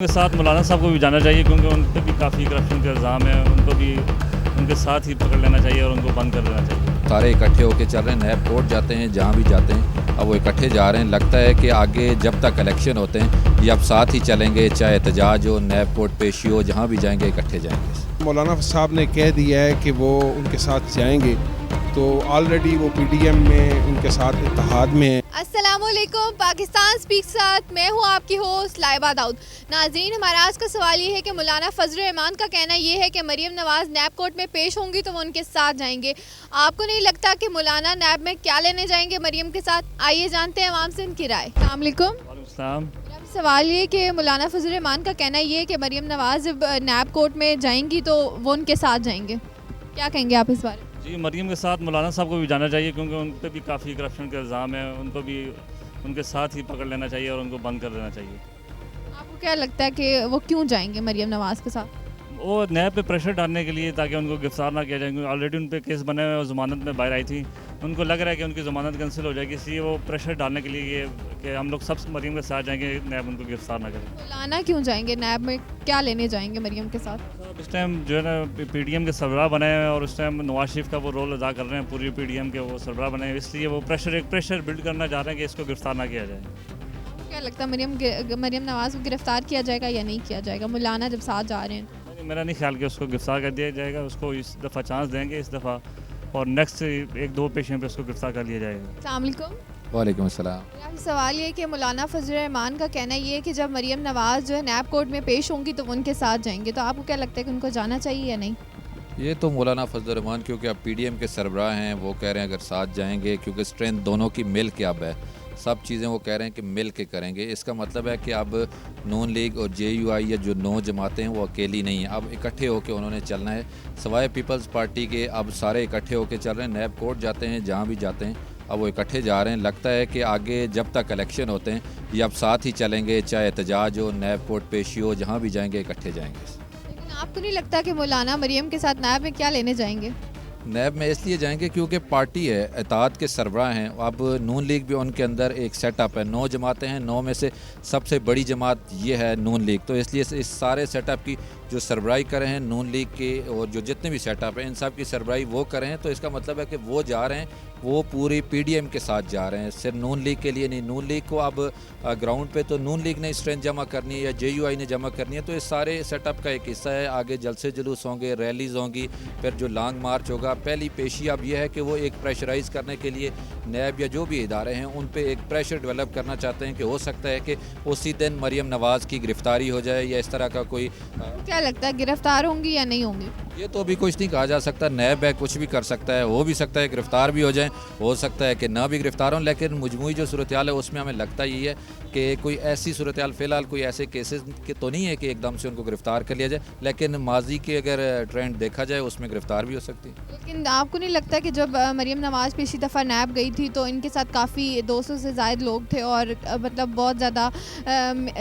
کے ساتھ مولانا صاحب کو بھی جانا چاہیے کیونکہ ان پہ بھی کافی کرپشن کے الزام ہیں. ان کو بھی ان کے ساتھ ہی پکڑ لینا چاہیے اور ان کو بند کر دینا چاہیے. سارے اکٹھے ہو کے چل رہے ہیں, نیب کورٹ جاتے ہیں, جہاں بھی جاتے ہیں اب وہ اکٹھے جا رہے ہیں. لگتا ہے کہ آگے جب تک الیکشن ہوتے ہیں یہ اب ساتھ ہی چلیں گے, چاہے احتجاج ہو, نیب کورٹ پیشی ہو, جہاں بھی جائیں گے اکٹھے جائیں گے. مولانا صاحب نے کہہ دیا ہے کہ وہ ان کے ساتھ جائیں گے, تو آلریڈی وہ پی ڈی ایم میں ان کے ساتھ اتحاد میں ہیں. السلام علیکم. پاکستان سپیک ساتھ میں ہوں آپ کی ہوسٹ لائبہ داؤد. ناظرین, ہمارا آج کا سوال یہ ہے کہ مولانا فضل الرحمان کا کہنا یہ ہے کہ مریم نواز نیب کورٹ میں پیش ہوں گی تو وہ ان کے ساتھ جائیں گے. آپ کو نہیں لگتا کہ مولانا نیب میں کیا لینے جائیں گے مریم کے ساتھ؟ آئیے جانتے ہیں عوام سے ان کی رائے. السلام علیکم. وعلیکم السلام. میرا سوال یہ کہ مولانا فضل الرحمان کا کہنا یہ ہے کہ مریم نواز جب نیب کورٹ میں جائیں گی تو وہ ان کے ساتھ جائیں گے. کیا کہیں گے آپ اس بارے میں؟ جی, مریم کے ساتھ مولانا صاحب کو بھی جانا چاہیے کیونکہ ان پہ بھی کافی کرپشن کے الزام ہیں. ان کو بھی ان کے ساتھ ہی پکڑ لینا چاہیے اور ان کو بند کر دینا چاہیے. آپ کو کیا لگتا ہے کہ وہ کیوں جائیں گے مریم نواز کے ساتھ؟ وہ نیب پہ پریشر ڈالنے کے لیے تاکہ ان کو گرفتار نہ کیا جائے, کیونکہ آلریڈی ان پہ کیس بنے ہوئے اور ضمانت میں باہر آئی تھی. ان کو لگ رہا ہے کہ ان کی ضمانت کینسل ہو جائے گی, اس لیے وہ پریشر ڈالنے کے لیے یہ کہ ہم لوگ سب مریم کے ساتھ جائیں گے, نیب ان کو گرفتار نہ کرے. مولانا کیوں جائیں گے نیب میں؟ کیا لینے جائیں گے مریم کے ساتھ؟ اب اس ٹائم جو ہے نا پی ڈی ایم کے سربراہ بنے ہیں اور اس ٹائم نواز شریف کا وہ رول ادا کر رہے ہیں, پوری پی ڈی ایم کے وہ سربراہ بنے ہیں, اس لیے وہ ایک پریشر بلڈ کرنا چاہ رہے ہیں کہ اس کو گرفتار نہ کیا جائے. کیا لگتا ہے مریم نواز کو گرفتار کیا جائے گا یا نہیں کیا جائے گا مولانا جب ساتھ جا رہے ہیں؟ میرا نہیں خیال کہ اس کو گرفتار کر دیا جائے گا. اس کو اس دفعہ چانس دیں گے اس دفعہ, اور نیکسٹ ایک دو پیشیوں پہ اس کو گرفتار کر لیا جائے گا. السلام علیکم. وعلیکم السلام. میرا سوال یہ ہے کہ مولانا فضل الرحمان کا کہنا یہ ہے کہ جب مریم نواز جو ہے نیب کورٹ میں پیش ہوں گی تو وہ ان کے ساتھ جائیں گے, تو آپ کو کیا لگتا ہے کہ ان کو جانا چاہیے یا نہیں؟ یہ تو مولانا فضل الرحمان کیونکہ اب پی ڈی ایم کے سربراہ ہیں, وہ کہہ رہے ہیں اگر ساتھ جائیں گے, کیونکہ اسٹرینتھ دونوں کی مل کے اب ہے, سب چیزیں وہ کہہ رہے ہیں کہ مل کے کریں گے. اس کا مطلب ہے کہ اب نون لیگ اور جے یو آئی یا جو 9 جماعتیں ہیں وہ اکیلی نہیں ہیں, اب اکٹھے ہو کے انہوں نے چلنا ہے. سوائے پیپلز پارٹی کے اب سارے اکٹھے ہو کے چل رہے ہیں, نیب کورٹ جاتے ہیں, جہاں بھی جاتے ہیں اب وہ اکٹھے جا رہے ہیں. لگتا ہے کہ آگے جب تک الیکشن ہوتے ہیں یہ اب ساتھ ہی چلیں گے, چاہے احتجاج ہو, نیب کورٹ پیشی ہو, جہاں بھی جائیں گے اکٹھے جائیں گے. لیکن آپ کو نہیں لگتا کہ مولانا مریم کے ساتھ نیب میں کیا لینے جائیں گے؟ نیب میں اس لیے جائیں گے کیونکہ پارٹی ہے, اتحاد کے سربراہ ہیں. اب نون لیگ بھی ان کے اندر ایک سیٹ اپ ہے, 9 جماعتیں ہیں, 9 میں سے سب سے بڑی جماعت یہ ہے نون لیگ, تو اس لیے اس سارے سیٹ اپ کی جو سربراہی کرے ہیں نون لیگ کے, اور جو جتنے بھی سیٹ اپ ہیں ان سب کی سربراہی وہ کرے ہیں. تو اس کا مطلب ہے کہ وہ جا رہے ہیں, وہ پوری پی ڈی ایم کے ساتھ جا رہے ہیں, صرف نون لیگ کے لیے نہیں. نون لیگ کو اب گراؤنڈ پہ تو نون لیگ نے اسٹرینتھ جمع کرنی ہے یا جے یو آئی نے جمع کرنی ہے, تو اس سارے سیٹ اپ کا ایک حصہ ہے. آگے جلسے جلوس ہوں گے, ریلیز ہوں گی, پھر جو لانگ مارچ ہوگا. پہلی پیشی اب یہ ہے کہ وہ ایک پریشرائز کرنے کے لیے نیب یا جو بھی ادارے ہیں ان پہ ایک پریشر ڈیولپ کرنا چاہتے ہیں کہ ہو سکتا ہے کہ اسی دن مریم نواز کی گرفتاری ہو جائے یا اس طرح کا کوئی. کیا لگتا ہے گرفتار ہوں گی یا نہیں ہوں گی؟ یہ تو ابھی کچھ نہیں کہا جا سکتا, نیب ہے, کچھ بھی کر سکتا ہے, ہو بھی سکتا ہے گرفتار بھی ہو جائیں, ہو سکتا ہے کہ نہ بھی گرفتار ہوں. لیکن مجموعی جو صورتحال ہے اس میں ہمیں لگتا یہی ہے کہ کوئی ایسی صورتحال فی الحال کوئی ایسے کیسز کے تو نہیں ہے کہ ایک دم سے ان کو گرفتار کر لیا جائے, لیکن ماضی کے اگر ٹرینڈ دیکھا جائے اس میں گرفتار بھی ہو سکتی ہے. لیکن آپ کو نہیں لگتا کہ جب مریم نواز پچھلی دفعہ نیب گئی تھی تو ان کے ساتھ کافی 200 سے زائد لوگ تھے اور مطلب بہت زیادہ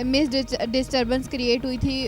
مس ڈسٹربنس کریٹ ہوئی تھی,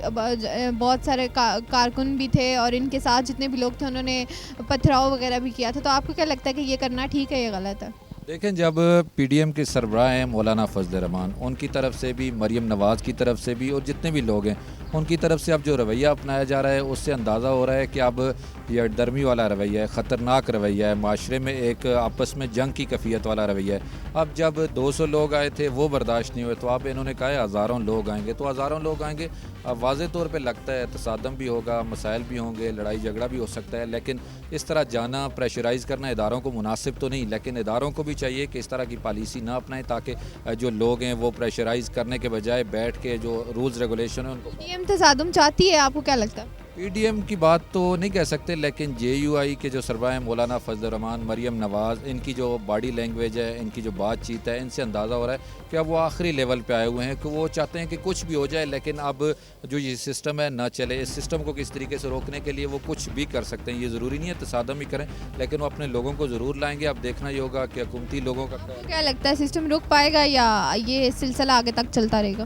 بہت سارے کارکن بھی تھے اور ان کے ساتھ جتنے بھی لوگ تھے انہوں نے پتھراؤ وغیرہ بھی کیا تھا, تو آپ کو کیا لگتا ہے کہ یہ کرنا ٹھیک ہے یا غلط ہے؟ دیکھیں, جب پی ڈی ایم کے سربراہ ہیں مولانا فضل الرحمان, ان کی طرف سے بھی, مریم نواز کی طرف سے بھی, اور جتنے بھی لوگ ہیں ان کی طرف سے اب جو رویہ اپنایا جا رہا ہے اس سے اندازہ ہو رہا ہے کہ اب یہ درمی والا رویہ ہے, خطرناک رویہ ہے, معاشرے میں ایک آپس میں جنگ کی کیفیت والا رویہ ہے. اب جب 200 لوگ آئے تھے وہ برداشت نہیں ہوئے, تو اب انہوں نے کہا ہے ہزاروں لوگ آئیں گے, تو ہزاروں لوگ آئیں گے. اب واضح طور پہ لگتا ہے تصادم بھی ہوگا, مسائل بھی ہوں گے, لڑائی جھگڑا بھی ہو سکتا ہے, لیکن اس طرح جانا, پریشرائز کرنا اداروں کو مناسب تو نہیں. لیکن اداروں کو بھی چاہیے کہ اس طرح کی پالیسی نہ اپنائیں تاکہ جو لوگ ہیں وہ پریشرائز کرنے کے بجائے بیٹھ کے جو رولز ریگولیشن ہیں ان کو. پی ڈی ایم تصادم چاہتی ہے, آپ کو کیا لگتا ہے؟ پی ڈی ایم کی بات تو نہیں کہہ سکتے, لیکن جے یو آئی کے جو سربراہ ہیں مولانا فضل الرحمان, مریم نواز, ان کی جو باڈی لینگویج ہے, ان کی جو بات چیت ہے, ان سے اندازہ ہو رہا ہے کہ اب وہ آخری لیول پہ آئے ہوئے ہیں, کہ وہ چاہتے ہیں کہ کچھ بھی ہو جائے لیکن اب جو یہ سسٹم ہے نہ چلے. اس سسٹم کو کس طریقے سے روکنے کے لیے وہ کچھ بھی کر سکتے ہیں. یہ ضروری نہیں ہے تصادم ہی کریں, لیکن وہ اپنے لوگوں کو ضرور لائیں گے. اب دیکھنا یہ ہوگا کہ حکومتی لوگوں کا کیا لگتا ہے سسٹم رک پائے گا یا یہ سلسلہ آگے تک چلتا رہے گا؟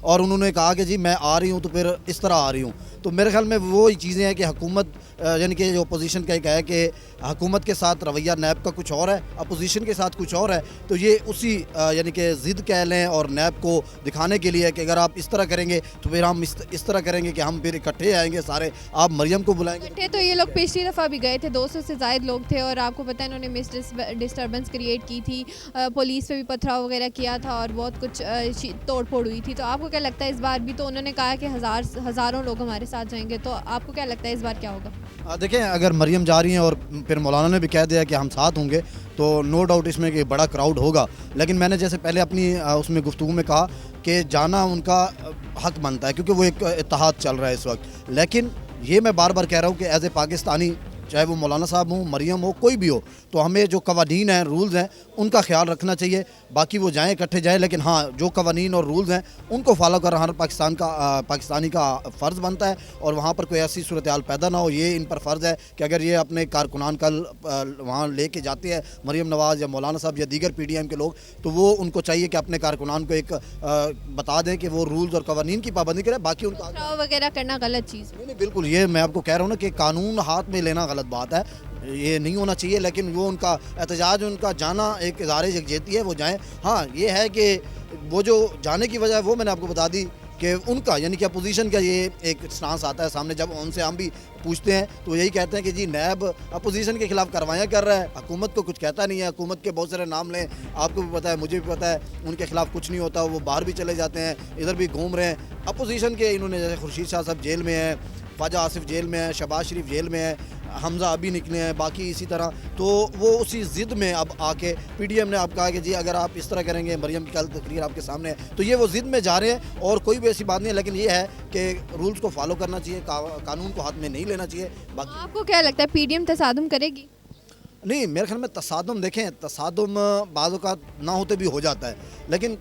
اور انہوں نے کہا کہ جی میں آ رہی ہوں تو پھر اس طرح آ رہی ہوں. تو میرے خیال میں وہی چیزیں ہیں کہ حکومت یعنی کہ جو اپوزیشن کا ایک ہے کہ حکومت کے ساتھ رویہ نیب کا کچھ اور ہے, اپوزیشن کے ساتھ کچھ اور ہے. تو یہ اسی یعنی کہ ضد کہہ لیں اور نیب کو دکھانے کے لیے کہ اگر آپ اس طرح کریں گے تو پھر ہم اس طرح کریں گے کہ ہم پھر اکٹھے آئیں گے سارے, آپ مریم کو بلائیں گے. اکٹھے تو یہ لوگ پچھلی دفعہ بھی گئے تھے, 200 سے زائد لوگ تھے, اور آپ کو پتہ ہے انہوں نے مس ڈسٹربنس کریٹ کی تھی, پولیس پہ بھی پتھراؤ وغیرہ کیا تھا اور بہت کچھ توڑ پھوڑ ہوئی تھی. تو آپ کو کیا لگتا ہے اس بار بھی, تو انہوں نے کہا کہ ہزاروں لوگ ہمارے ساتھ جائیں گے, تو آپ کو کیا لگتا ہے اس بار کیا ہوگا؟ دیکھیں اگر مریم جا رہی ہیں اور پھر مولانا نے بھی کہہ دیا کہ ہم ساتھ ہوں گے تو نو ڈاؤٹ اس میں کہ بڑا کراؤڈ ہوگا. لیکن میں نے جیسے پہلے اپنی اس میں گفتگو میں کہا کہ جانا ان کا حق بنتا ہے کیونکہ وہ ایک اتحاد چل رہا ہے اس وقت. لیکن یہ میں بار بار کہہ رہا ہوں کہ ایز اے پاکستانی, چاہے وہ مولانا صاحب ہوں, مریم ہو, کوئی بھی ہو, تو ہمیں جو قوانین ہیں, رولز ہیں, ان کا خیال رکھنا چاہیے. باقی وہ جائیں اکٹھے جائیں, لیکن ہاں جو قوانین اور رولز ہیں ان کو فالو کر ہر پاکستانی کا فرض بنتا ہے, اور وہاں پر کوئی ایسی صورتحال پیدا نہ ہو. یہ ان پر فرض ہے کہ اگر یہ اپنے کارکنان کل وہاں لے کے جاتے ہیں, مریم نواز یا مولانا صاحب یا دیگر پی ڈی ایم کے لوگ, تو وہ ان کو چاہیے کہ اپنے کارکنان کو ایک بتا دیں کہ وہ رولز اور قوانین کی پابندی کریں. باقی ان کا پتھراؤ وغیرہ کرنا غلط چیز. نہیں بالکل, یہ میں آپ کو کہہ رہا ہوں نا کہ قانون ہاتھ میں لینا غلط بات ہے, یہ نہیں ہونا چاہیے. لیکن وہ ان کا احتجاج, ان کا جانا ایک اظہار یکجہتی ہے, وہ جائیں. ہاں یہ ہے کہ وہ جو جانے کی وجہ ہے وہ میں نے آپ کو بتا دی کہ ان کا یعنی کہ اپوزیشن کا یہ ایک سٹانس آتا ہے سامنے. جب ان سے ہم بھی پوچھتے ہیں تو یہی کہتے ہیں کہ جی نیب اپوزیشن کے خلاف کاروائیاں کر رہا ہے, حکومت کو کچھ کہتا نہیں ہے. حکومت کے بہت سارے نام لیں, آپ کو بھی پتہ ہے, مجھے بھی پتہ ہے, ان کے خلاف کچھ نہیں ہوتا. وہ باہر بھی چلے جاتے ہیں, ادھر بھی گھوم رہے ہیں. اپوزیشن کے انہوں نے جیسے خورشید شاہ صاحب جیل میں ہیں, خواجہ آصف جیل میں ہے, شہباز شریف جیل میں ہے, حمزہ ابھی نکلے ہیں, باقی اسی طرح. تو وہ اسی ضد میں اب آ کے پی ڈی ایم نے اب کہا کہ جی اگر آپ اس طرح کریں گے, مریم کی کل تقریر آپ کے سامنے ہے, تو یہ وہ ضد میں جا رہے ہیں. اور کوئی بھی ایسی بات نہیں ہے, لیکن یہ ہے کہ رولز کو فالو کرنا چاہیے, قانون کو ہاتھ میں نہیں لینا چاہیے. باقی آپ کو کیا لگتا ہے پی ڈی ایم تصادم کرے گی؟ نہیں, میرے خیال میں تصادم, دیکھیں تصادم بعض اوقات نہ ہوتے بھی ہو جاتا ہے, لیکن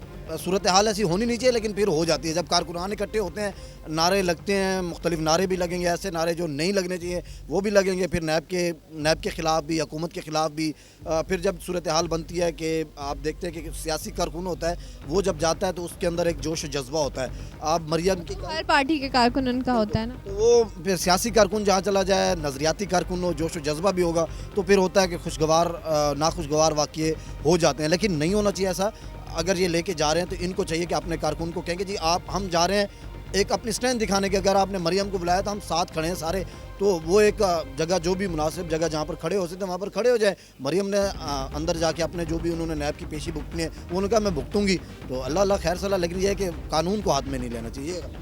صورتحال ایسی ہونی نہیں چاہیے, لیکن پھر ہو جاتی ہے. جب کارکنان اکٹھے ہوتے ہیں, نعرے لگتے ہیں, مختلف نعرے بھی لگیں گے, ایسے نعرے جو نہیں لگنے چاہیے وہ بھی لگیں گے, پھر نیب کے خلاف بھی, حکومت کے خلاف بھی. پھر جب صورتحال بنتی ہے کہ آپ دیکھتے ہیں کہ سیاسی کارکن ہوتا ہے, وہ جب جاتا ہے تو اس کے اندر ایک جوش و جذبہ ہوتا ہے. آپ مریم کی ہر پارٹی کے کارکن ان کا ہوتا ہے نا, تو وہ پھر سیاسی کارکن جہاں چلا جائے, نظریاتی کارکن ہو, جوش و جذبہ بھی ہوگا, تو پھر ہوتا ہے کہ خوشگوار ناخوشگوار واقعے ہو جاتے ہیں. لیکن نہیں ہونا چاہیے ایسا. اگر یہ لے کے جا رہے ہیں تو ان کو چاہیے کہ اپنے کارکن کو کہیں کہ جی ہم جا رہے ہیں ایک اپنی اسٹینڈ دکھانے کے. اگر آپ نے مریم کو بلایا تو ہم ساتھ کھڑے ہیں سارے, تو وہ ایک جگہ جو بھی مناسب جگہ جہاں پر کھڑے ہو سکتے ہیں وہاں پر کھڑے ہو جائیں. مریم نے اندر جا کے اپنے جو بھی انہوں نے نیب کی پیشی بھگتنی ہے, انہوں نے کہا میں بھگتوں گی, تو اللہ خیر صلاح. لیکن یہ ہے کہ قانون کو ہاتھ میں نہیں لینا چاہیے.